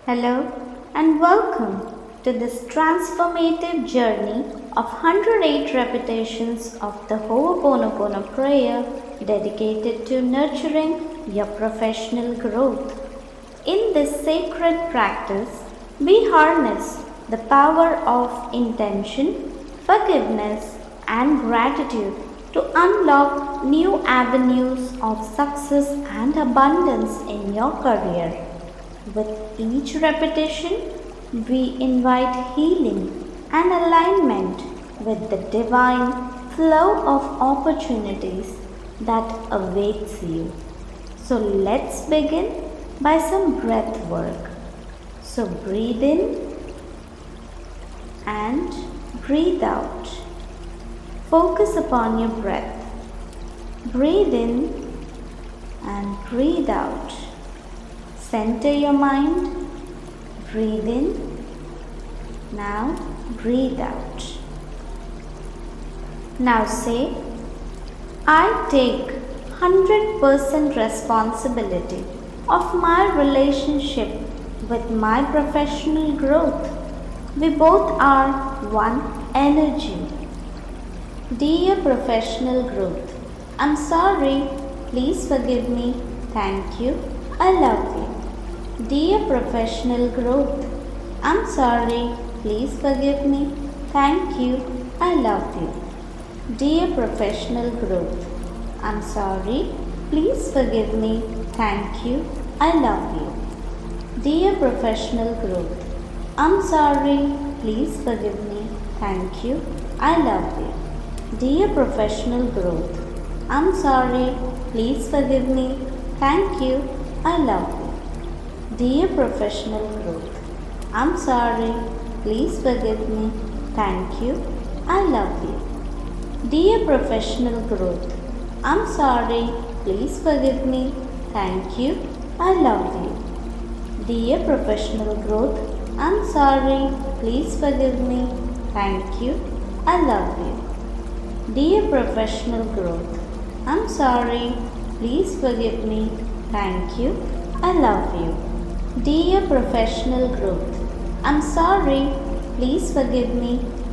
Hello and welcome to this transformative journey of 108 repetitions of the Ho'oponopono prayer dedicated to nurturing your professional growth. In this sacred practice, we harness the power of intention, forgiveness, and gratitude to unlock new avenues of success and abundance in your career. With each repetition, we invite healing and alignment with the divine flow of opportunities that awaits you. So let's begin by some breath work. So breathe in and breathe out. Focus upon your breath. Breathe in and breathe out. Center your mind. Breathe in. Now breathe out. Now say, I take 100% responsibility of my relationship with my professional growth. We both are one energy. Dear professional growth, I'm sorry. Please forgive me. Thank you. I love you. Dear professional growth, I'm sorry. Please forgive me. Thank you. I love you. Dear professional growth, I'm sorry. Please forgive me. Thank you. I love you. Dear professional growth, I'm sorry. Please forgive me. Thank you. I love you. Dear professional growth, I'm sorry. Please forgive me. Thank you. I love you. Dear professional growth, I'm sorry. Please forgive me. Thank you. I love you. Dear professional growth, I'm sorry. Please forgive me. Thank you. I love you. Dear professional growth, I'm sorry. Please forgive me. Thank you. I love you. Dear professional growth, I'm sorry. Please forgive me. Thank you. I love you. Dear professional growth, I'm sorry. Please forgive me. Thank you. I love you. Dear professional growth, I'm sorry. Please forgive me.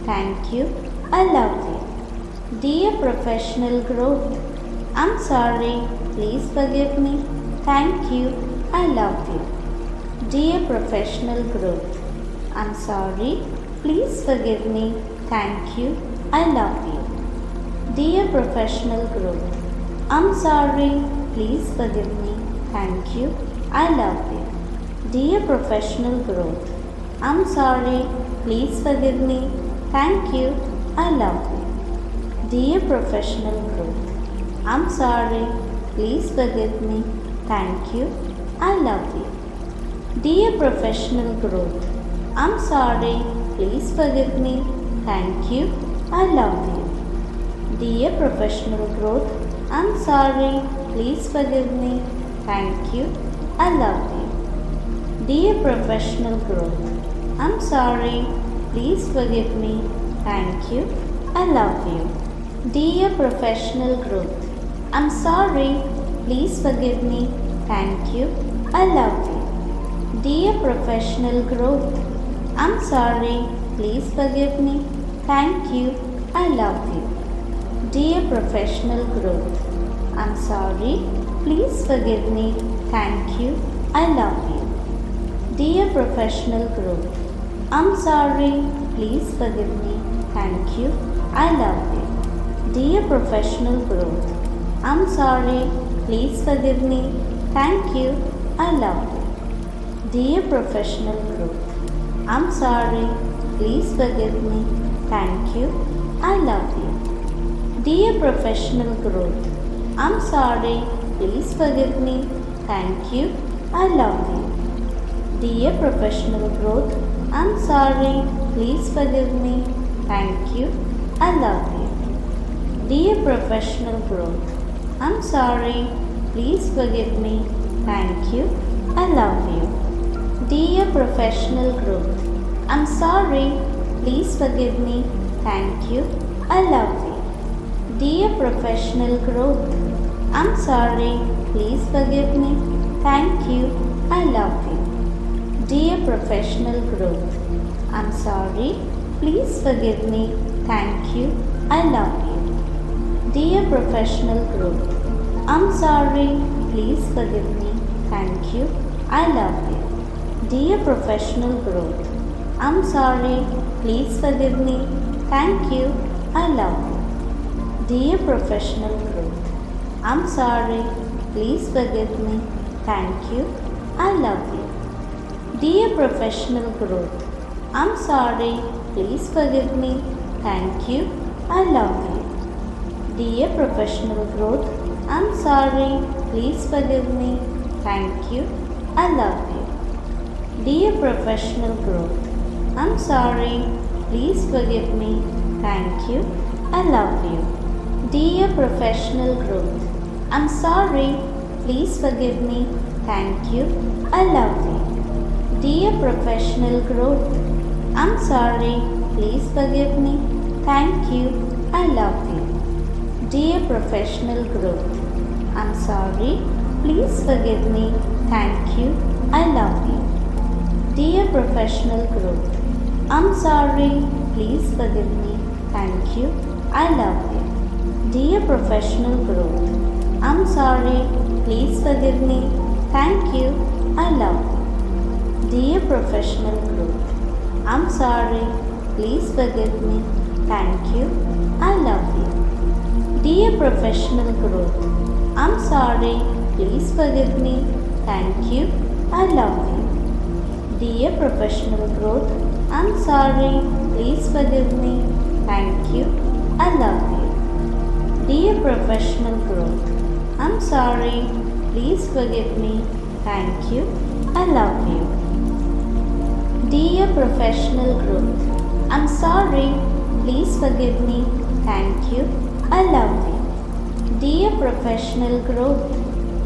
Thank you. I love you. Dear professional growth, I'm sorry. Please forgive me. Thank you. I love you. Dear professional growth, I'm sorry. Please forgive me. Thank you. I love you. Dear professional growth, I'm sorry. Please forgive me. Thank you. I love you. Dear professional growth, I'm sorry. Please forgive me. Thank you. I love you. Dear professional growth, I'm sorry. Please forgive me. Thank you. I love you. Dear professional growth, I'm sorry. Please forgive me. Thank you. I love you. Dear professional growth, I'm sorry. Please forgive me. Thank you. I love you. Dear professional growth, I'm sorry. Please forgive me. Thank you. I love you. Dear professional growth, I'm sorry. Please forgive me. Thank you. I love you. Dear professional growth, I'm sorry. Please forgive me. Thank you. I love you. Dear professional growth, I'm sorry. Please forgive me. Thank you. I love you. Dear professional growth, I'm sorry. Please forgive me. Thank you. I love you. Dear professional growth, I'm sorry. Please forgive me. Thank you. I love you. Dear professional growth, I'm sorry. Please forgive me. Thank you. I love you. Dear professional growth, I'm sorry. Please forgive me. Thank you. I love you. Dear professional growth, I'm sorry. Please forgive me. Thank you. I love you. Dear professional growth, I'm sorry. Please forgive me. Thank you. I love you. Dear professional growth, I'm sorry. Please forgive me. Thank you. I love you. Dear professional growth. I'm sorry. Please forgive me. Thank you. I love you. Dear professional growth. I'm sorry. Please forgive me. Thank you. I love you. Dear professional growth. I'm sorry. Please forgive me. Thank you. I love you. Dear professional growth. I'm sorry. Please forgive me. Thank you. I love you. Dear professional growth. I'm sorry. Please forgive me. Thank you. I love you. Dear professional growth. I'm sorry. Please forgive me. Thank you. I love you. Dear professional growth. I'm sorry. Please forgive me. Thank you. I love you. Dear professional growth. I'm sorry. Please forgive me. Thank you. I love you. Dear professional growth. I'm sorry. Please forgive me. Thank you. I love you. Dear professional growth. I'm sorry. Please forgive me. Thank you. I love you. Dear professional growth. I'm sorry. Please forgive me. Thank you. I love you. Dear professional growth. I'm sorry. Please forgive me. Thank you. I love you. Dear professional growth. I'm sorry. Please forgive me. Thank you. I love you. Dear professional growth. I'm sorry. Please forgive me. Thank you. I love you. Dear professional growth. I'm sorry. Please forgive me. Thank you. I love you. Dear professional growth. I'm sorry. Please forgive me. Thank you. I love you. Dear professional growth. I'm sorry. Please forgive me. Thank you. I love you. Dear professional growth.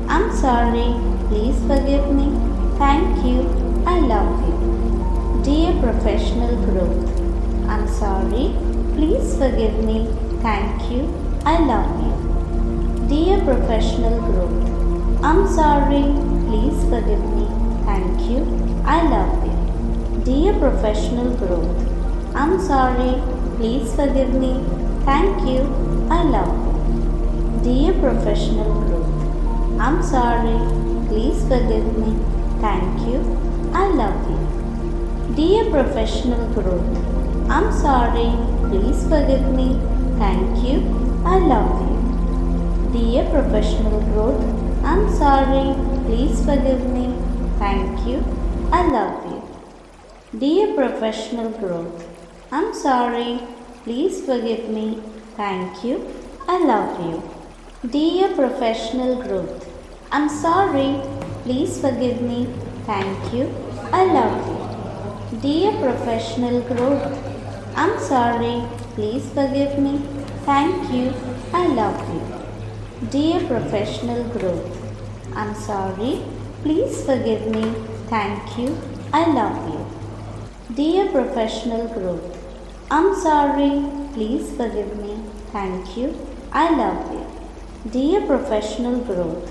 I'm sorry. Please forgive me. Thank you. I love you. Dear professional growth. I'm sorry. Please forgive me. Thank you. I love you. Dear professional growth. I'm sorry. Please forgive me. Thank you. I love you. Dear professional growth. I'm sorry. Please forgive me. Thank you. I love you. Dear professional growth. I'm sorry. Please forgive me. Thank you. I love you. Dear professional growth. I'm sorry. Please forgive me. Thank you. I love you. Dear professional growth. I'm sorry. Please forgive me. Thank you. I love you. Dear professional growth. I'm sorry. Please forgive me. Thank you. I love you. Dear professional growth. I'm sorry. Please forgive me. Thank you. I love you. Dear professional growth. I'm sorry. Please forgive me. Thank you. I love you. Dear professional growth. I'm sorry. Please forgive me. Thank you. I love you. Dear professional growth.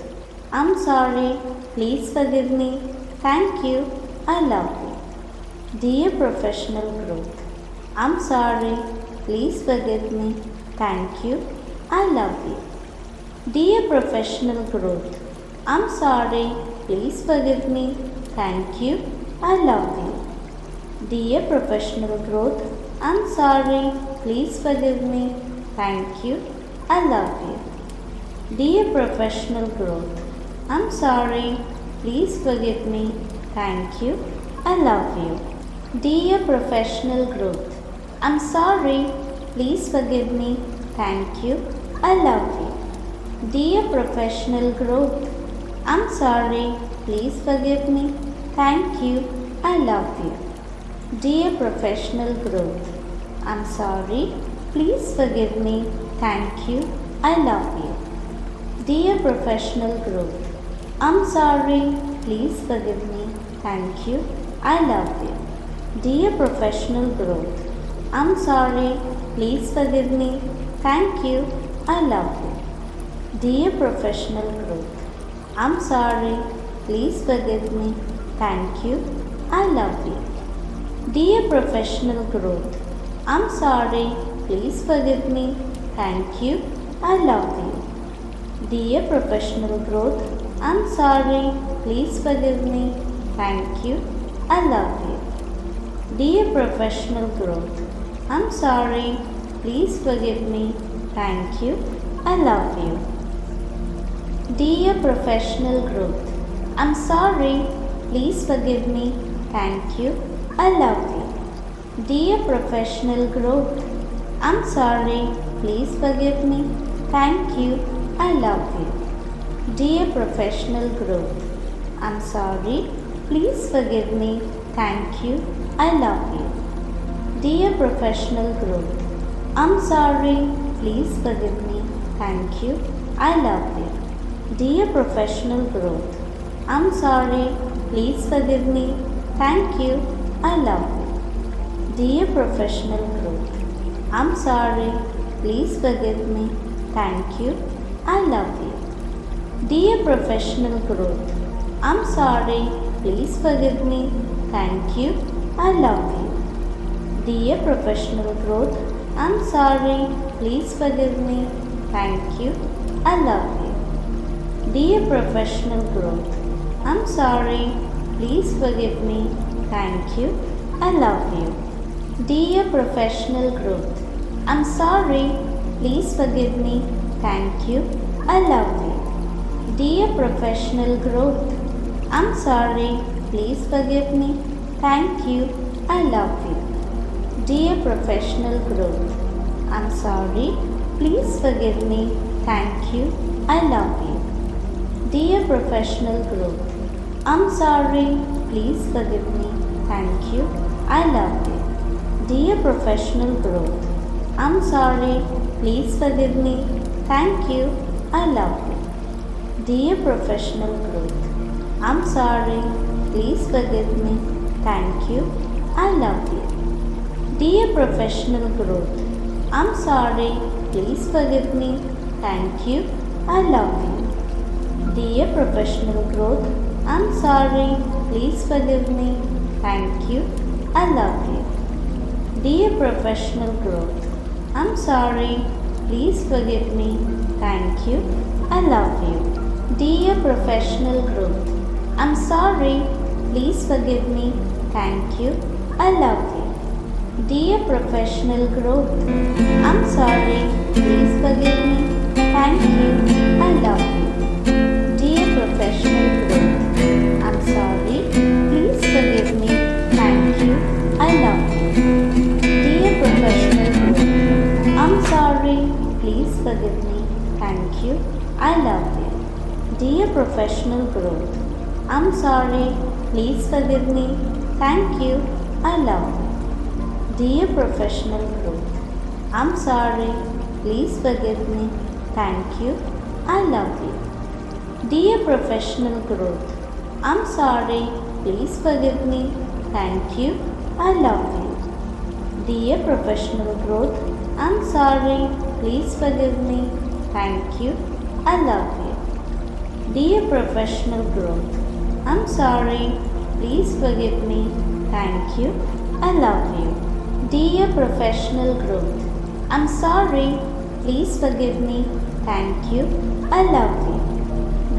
I'm sorry. Please forgive me. Thank you. I love you. Dear professional growth. I'm sorry. Please forgive me. Thank you. I love you. Dear professional growth. I'm sorry. Please forgive me. Thank you. I love you. Dear professional growth. I'm sorry. Please forgive me. Thank you. I love you. Dear professional growth. I'm sorry. Please forgive me. Thank you. I love you. Dear professional growth. I'm sorry. Please forgive me. Thank you. I love you. Dear professional growth. I'm sorry. Please forgive me. Thank you. I love you. Dear professional growth. I'm sorry. Please forgive me. Thank you. I love you. Dear professional growth. I'm sorry. Please forgive me. Thank you. I love you. Dear professional growth. I'm sorry. Please forgive me. Thank you. I love you. Dear professional growth. I'm sorry. Please forgive me. Thank you. I love you. Dear professional growth. I'm sorry. Please forgive me. Thank you. I love you. Dear professional growth, I'm sorry, please forgive me. Thank you, I love you. Dear professional growth, I'm sorry, please forgive me. Thank you, I love you. Dear professional growth, I'm sorry, please forgive me. Thank you, I love you. Dear professional growth, I'm sorry, please forgive me. Thank you, I love you. Dear professional growth, I'm sorry, please forgive me. Thank you, I love you. Dear professional growth, I'm sorry, please forgive me. Thank you, I love you. Dear professional growth, I'm sorry, please forgive me. Thank you, I love you. Dear professional growth, I'm sorry, please forgive me. Thank you, I love you. Dear professional growth, I'm sorry, please forgive me. Thank you, I love you. Dear professional growth, I'm sorry, please forgive me. Thank you, I love you. Dear professional growth, I'm sorry, please forgive me. Thank you, I love you. Dear professional growth, I'm sorry, please forgive me. Thank you, I love you. Dear professional growth, I'm sorry, please forgive me. Thank you, I love you. Dear professional growth, I'm sorry, please forgive me. Thank you, I love you. Dear professional growth, I'm sorry, please forgive me. Thank you, I love you. Dear professional growth, I'm sorry, please forgive me. Thank you, I love you. Dear professional growth, I'm sorry, please forgive me. Thank you, I love you. Dear professional growth, I'm sorry, please forgive me. Thank you, I love you. Dear professional growth, I'm sorry, please forgive me. Thank you, I love you. Dear professional growth, I'm sorry, please forgive me. Thank you, I love you. Dear professional growth, I'm sorry, please forgive me. Thank you, I love you. Dear professional growth, I'm sorry, please forgive me. Thank you, I love you. Dear professional growth, I'm sorry, please forgive me. Thank you, I love you. Dear professional growth, I'm sorry, please forgive me. Thank you, I love you. Dear professional growth, I'm sorry, please forgive me. Thank you, I love you. Dear professional growth, I'm sorry, please forgive me. Thank you, I love you. Dear professional growth, I'm sorry, please forgive me. Thank you, I love you. Dear professional growth, I'm sorry, please forgive me. Thank you, I love you. Dear professional growth, I'm sorry, please forgive me. Thank you, I love you. Dear professional growth, I'm sorry, please forgive me. Thank you, I love you.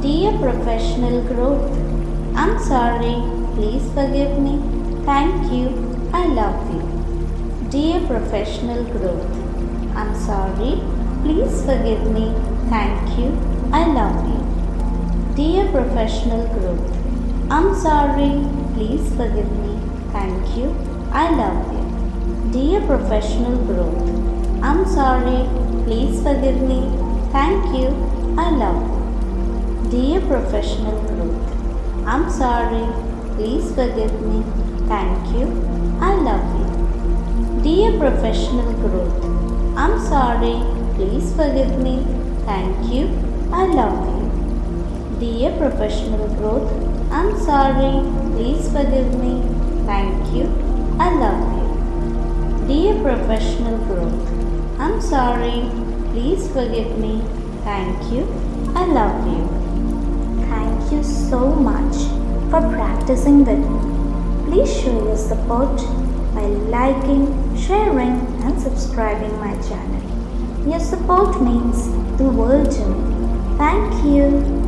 Dear professional growth, I'm sorry, please forgive me. Thank you, I love you. Dear professional growth, I'm sorry, please forgive me. Thank you, I love you. Dear professional growth, I'm sorry, please forgive me. Thank you, I love you. Dear professional growth, I'm sorry, please forgive me. Thank you, I love you. Dear professional growth, I'm sorry, please forgive me. Thank you, I love you. Dear professional growth, I'm sorry, please forgive me. Thank you, I love you. Dear professional growth, I'm sorry, please forgive me. Thank you, I love you. Dear professional growth, I'm sorry, please forgive me. Thank you, I love you. Dear professional growth, I'm sorry, please forgive me. Thank you, I love you. Thank you so much for practicing with me. Please show your support by liking, sharing, and subscribing my channel. Your support means the world to me. Thank you.